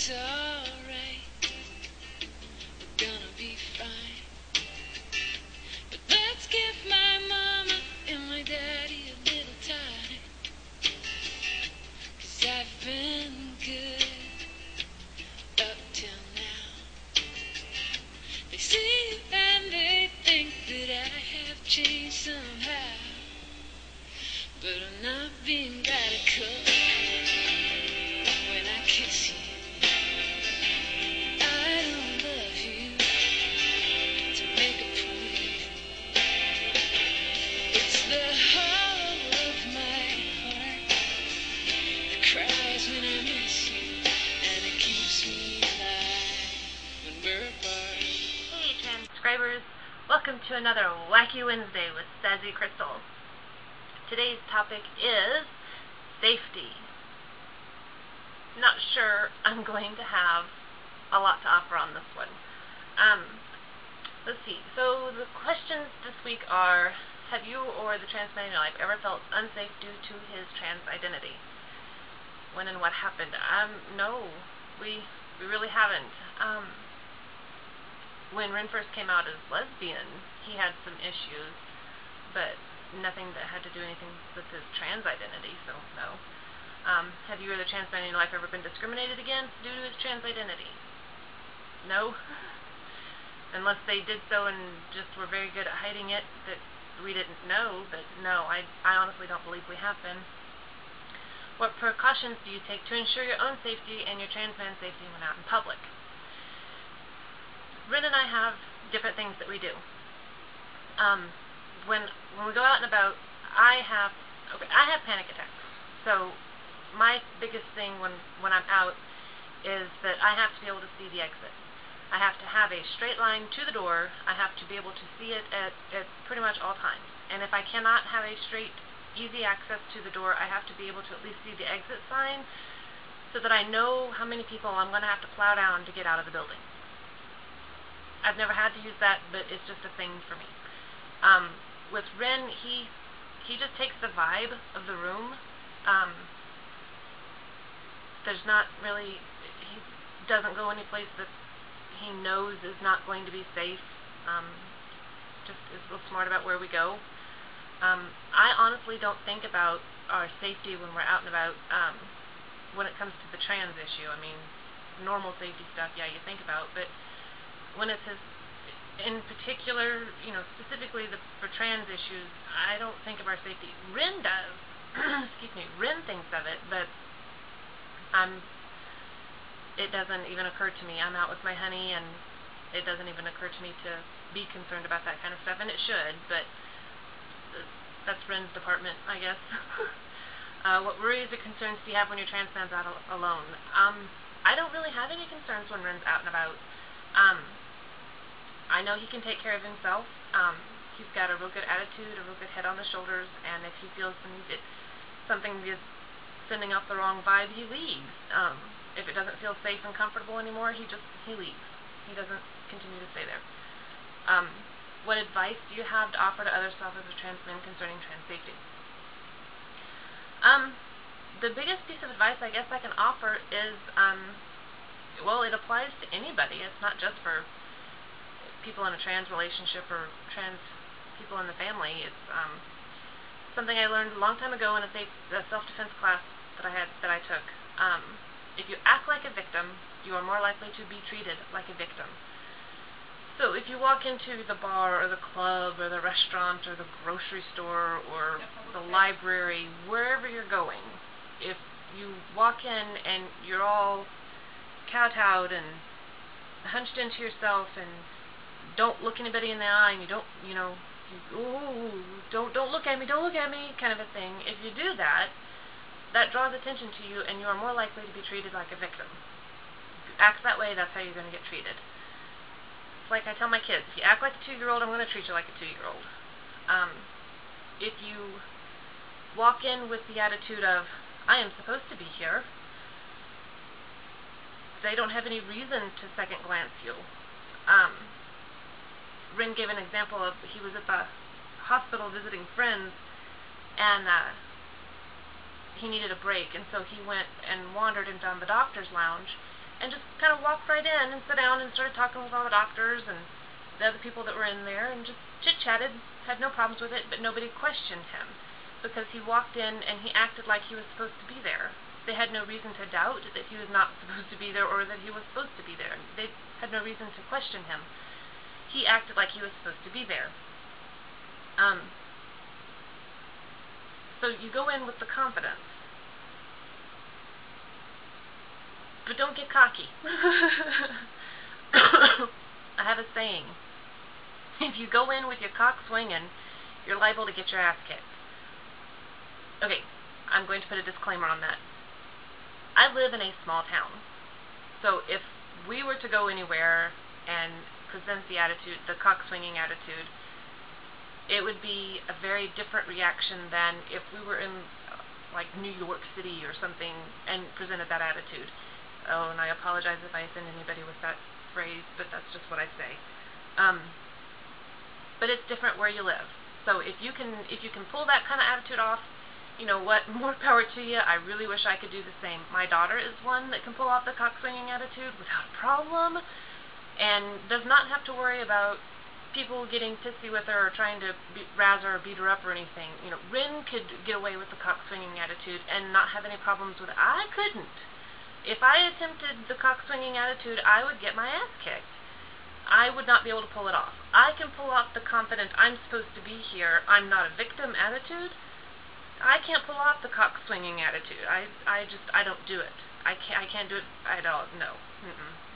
it's alright, we're gonna be fine. But let's give my mama and my daddy a little time, 'cause I've been good up till now. They see and they think that I have changed somehow, but I'm not being radical when I kiss you. I don't love you to make a point. It's the hollow of my heart that cries when I miss you, and it keeps me alive when we're apart. Hey transcribers, welcome to another Wacky Wednesday with Sassy Crystal. Today's topic is safety. Not sure I'm going to have a lot to offer on this one. Let's see. So the questions this week are: have you or the trans man in your life ever felt unsafe due to his trans identity? When and what happened? No, we really haven't. When Ren first came out as lesbian, he had some issues, but nothing that had to do anything with his trans identity, so no. Have you or the trans man in your life ever been discriminated against due to his trans identity? No? Unless they did so and just were very good at hiding it that we didn't know, but no, I honestly don't believe we have been. What precautions do you take to ensure your own safety and your trans man's safety when out in public? Ren and I have different things that we do. When we go out and about, I have panic attacks. So my biggest thing when I'm out is that I have to be able to see the exit. I have to have a straight line to the door. I have to be able to see it at pretty much all times. And if I cannot have a straight, easy access to the door, I have to be able to at least see the exit sign so that I know how many people I'm going to have to plow down to get out of the building. I've never had to use that, but it's just a thing for me. With Ren, he just takes the vibe of the room. There's not really, he doesn't go any place that he knows is not going to be safe. Just is real smart about where we go. I honestly don't think about our safety when we're out and about when it comes to the trans issue. I mean, normal safety stuff, yeah, you think about, but when it's his, in particular, specifically for trans issues, I don't think of our safety. Ren does. Excuse me. Ren thinks of it, but it doesn't even occur to me. I'm out with my honey, and it doesn't even occur to me to be concerned about that kind of stuff, and it should, but that's Ren's department, I guess. What worries or concerns do you have when your trans man's out alone? I don't really have any concerns when Ren's out and about. I know he can take care of himself. He's got a real good attitude, a real good head on his shoulders, and if he feels something is sending off the wrong vibe, he leaves. If it doesn't feel safe and comfortable anymore, he leaves. He doesn't continue to stay there. What advice do you have to offer to other self as a trans man concerning trans safety? The biggest piece of advice I guess I can offer is, well, it applies to anybody. It's not just for people in a trans relationship or trans people in the family. It's something I learned a long time ago in a self-defense class that I took. If you act like a victim, you are more likely to be treated like a victim. So if you walk into the bar or the club or the restaurant or the grocery store or the library, wherever you're going, if you walk in and you're all kowtowed and hunched into yourself and don't look anybody in the eye, and you don't, don't look at me, kind of a thing. If you do that, that draws attention to you, and you are more likely to be treated like a victim. If you act that way, that's how you're going to get treated. It's like I tell my kids, if you act like a 2-year-old, I'm going to treat you like a 2-year-old. If you walk in with the attitude of, I am supposed to be here, they don't have any reason to second glance you. Ren gave an example of, he was at the hospital visiting friends, and he needed a break, and so he went and wandered into the doctor's lounge, and just kind of walked right in and sat down and started talking with all the doctors and the other people that were in there, and just chit-chatted, had no problems with it, but nobody questioned him because he walked in and he acted like he was supposed to be there. They had no reason to doubt that he was not supposed to be there or that he was supposed to be there. They had no reason to question him. He acted like he was supposed to be there. So you go in with the confidence. But don't get cocky. I have a saying. If you go in with your cock swinging, you're liable to get your ass kicked. Okay, I'm going to put a disclaimer on that. I live in a small town. So if we were to go anywhere and present the attitude, the cock swinging attitude, it would be a very different reaction than if we were in like New York City or something and presented that attitude. Oh, and I apologize if I offend anybody with that phrase, but that's just what I say. But it's different where you live. So if you can pull that kind of attitude off, you know what, more power to you. I really wish I could do the same. My daughter is one that can pull off the cock swinging attitude without a problem, and does not have to worry about people getting pissy with her or trying to razz her or beat her up or anything. You know, Ren could get away with the cock swinging attitude and not have any problems with it. I couldn't. If I attempted the cock swinging attitude, I would get my ass kicked. I would not be able to pull it off. I can pull off the confident, I'm supposed to be here, I'm not a victim attitude. I can't pull off the cock swinging attitude. I don't do it. I can't do it. I don't. No.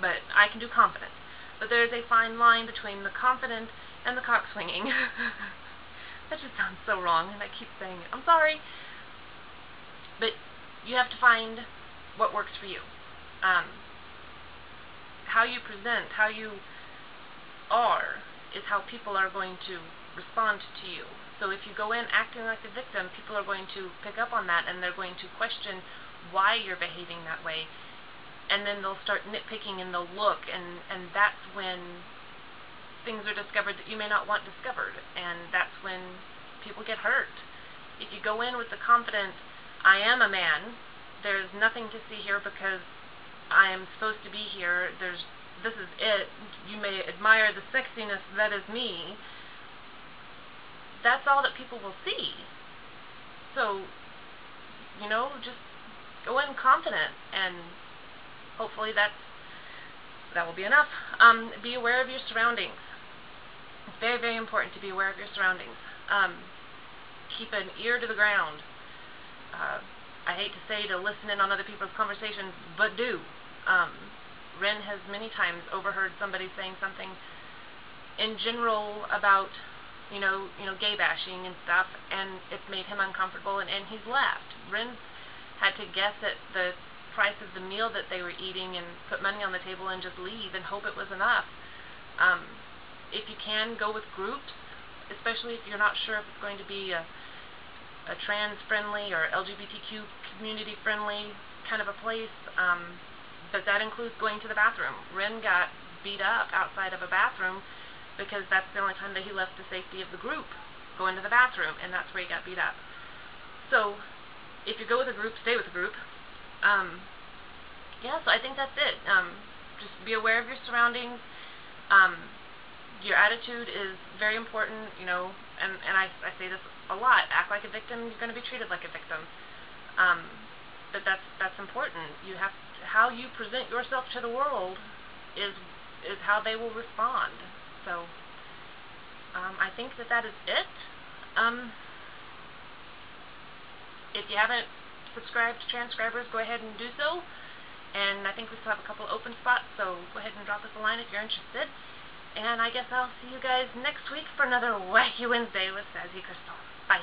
But I can do confident. But there's a fine line between the confident and the cock swinging. That just sounds so wrong, and I keep saying it. I'm sorry. But you have to find what works for you. How you present, how you are, is how people are going to respond to you. So if you go in acting like a victim, people are going to pick up on that, and they're going to question why you're behaving that way. And then they'll start nitpicking and they'll look, and that's when things are discovered that you may not want discovered, and that's when people get hurt. If you go in with the confidence, I am a man, there's nothing to see here because I am supposed to be here, this is it, you may admire the sexiness that is me, that's all that people will see. So, you know, just go in confident, and hopefully that will be enough. Be aware of your surroundings. It's very, very important to be aware of your surroundings. Keep an ear to the ground. I hate to say to listen in on other people's conversations, but do. Ren has many times overheard somebody saying something in general about gay bashing and stuff, and it's made him uncomfortable, and he's left. Ren had to guess at the price of the meal that they were eating and put money on the table and just leave and hope it was enough. If you can, go with groups, especially if you're not sure if it's going to be a trans-friendly or LGBTQ community-friendly kind of a place, but that includes going to the bathroom. Ren got beat up outside of a bathroom because that's the only time that he left the safety of the group, going to the bathroom, and that's where he got beat up. So, if you go with a group, stay with a group. Yeah, so I think that's it. Just be aware of your surroundings. Your attitude is very important, and I say this a lot. Act like a victim, you're going to be treated like a victim. But that's important. How you present yourself to the world is how they will respond. So, I think that is it. If you haven't subscribed to Transcribers, go ahead and do so. And I think we still have a couple open spots, so go ahead and drop us a line if you're interested. And I guess I'll see you guys next week for another Wacky Wednesday with Sassy Crystal. Bye.